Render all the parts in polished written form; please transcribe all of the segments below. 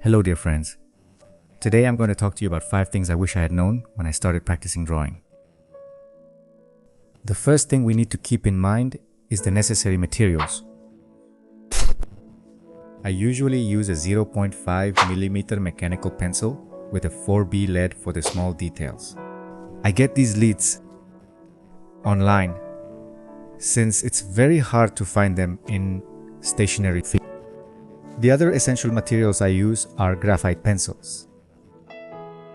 Hello dear friends. Today I'm going to talk to you about 5 things I wish I had known when I started practicing drawing. The first thing we need to keep in mind is the necessary materials. I usually use a 0.5mm mechanical pencil with a 4B lead for the small details. I get these leads online since it's very hard to find them in stationery. The other essential materials I use are graphite pencils.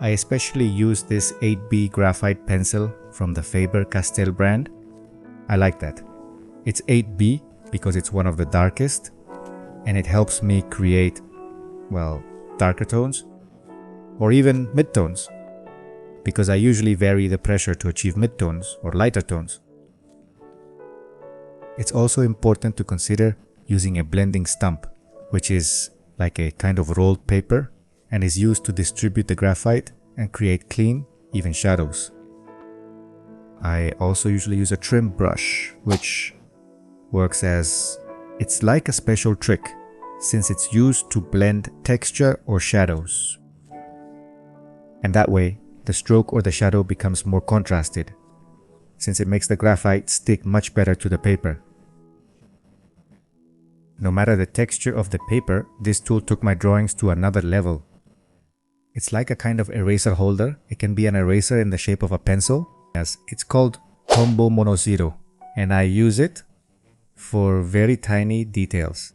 I especially use this 8B graphite pencil from the Faber-Castell brand. I like that. It's 8B because it's one of the darkest and it helps me create, well, darker tones or even midtones because I usually vary the pressure to achieve midtones or lighter tones. It's also important to consider using a blending stump, which is like a kind of rolled paper and is used to distribute the graphite and create clean, even shadows. I also usually use a trim brush, which works as it's like a special trick since it's used to blend texture or shadows. And that way, the stroke or the shadow becomes more contrasted since it makes the graphite stick much better to the paper. No matter the texture of the paper, this tool took my drawings to another level. It's like a kind of eraser holder. It can be an eraser in the shape of a pencil. Yes, it's called Tombow Mono Zero, and I use it for very tiny details.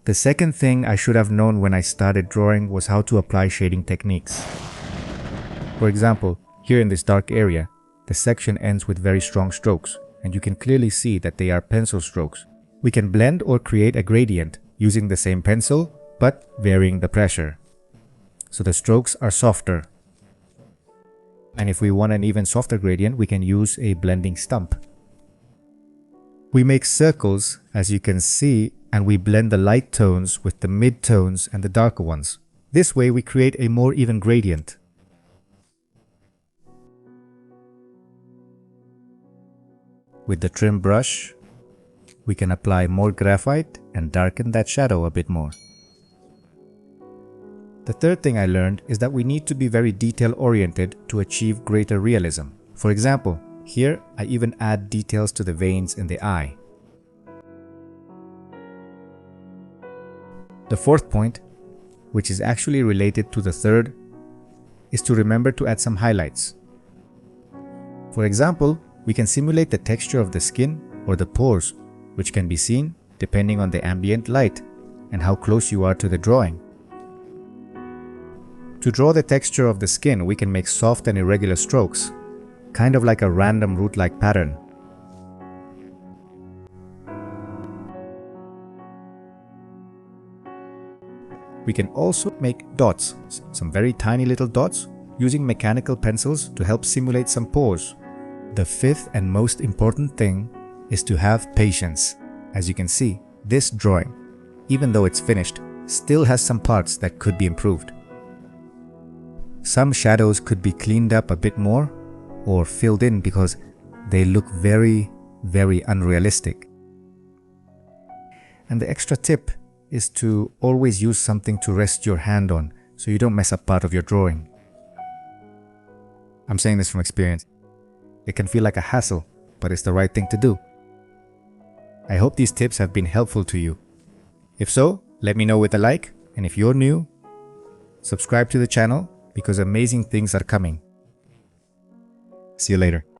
The second thing I should have known when I started drawing was how to apply shading techniques. For example, here in this dark area, the section ends with very strong strokes, and you can clearly see that they are pencil strokes. We can blend or create a gradient using the same pencil, but varying the pressure. So the strokes are softer. And if we want an even softer gradient, we can use a blending stump. We make circles, as you can see, and we blend the light tones with the mid-tones and the darker ones. This way we create a more even gradient. With the trim brush, we can apply more graphite and darken that shadow a bit more. The third thing I learned is that we need to be very detail-oriented to achieve greater realism. For example, here I even add details to the veins in the eye. The fourth point, which is actually related to the third, is to remember to add some highlights. For example, we can simulate the texture of the skin or the pores, which can be seen depending on the ambient light and how close you are to the drawing. To draw the texture of the skin, we can make soft and irregular strokes, kind of like a random root-like pattern. We can also make dots, some very tiny little dots, using mechanical pencils to help simulate some pores. The fifth and most important thing is to have patience. As you can see, this drawing, even though it's finished, still has some parts that could be improved. Some shadows could be cleaned up a bit more or filled in because they look very, very unrealistic. And the extra tip is to always use something to rest your hand on so you don't mess up part of your drawing. I'm saying this from experience. It can feel like a hassle, but it's the right thing to do. I hope these tips have been helpful to you. If so, let me know with a like, and if you're new, subscribe to the channel because amazing things are coming. See you later.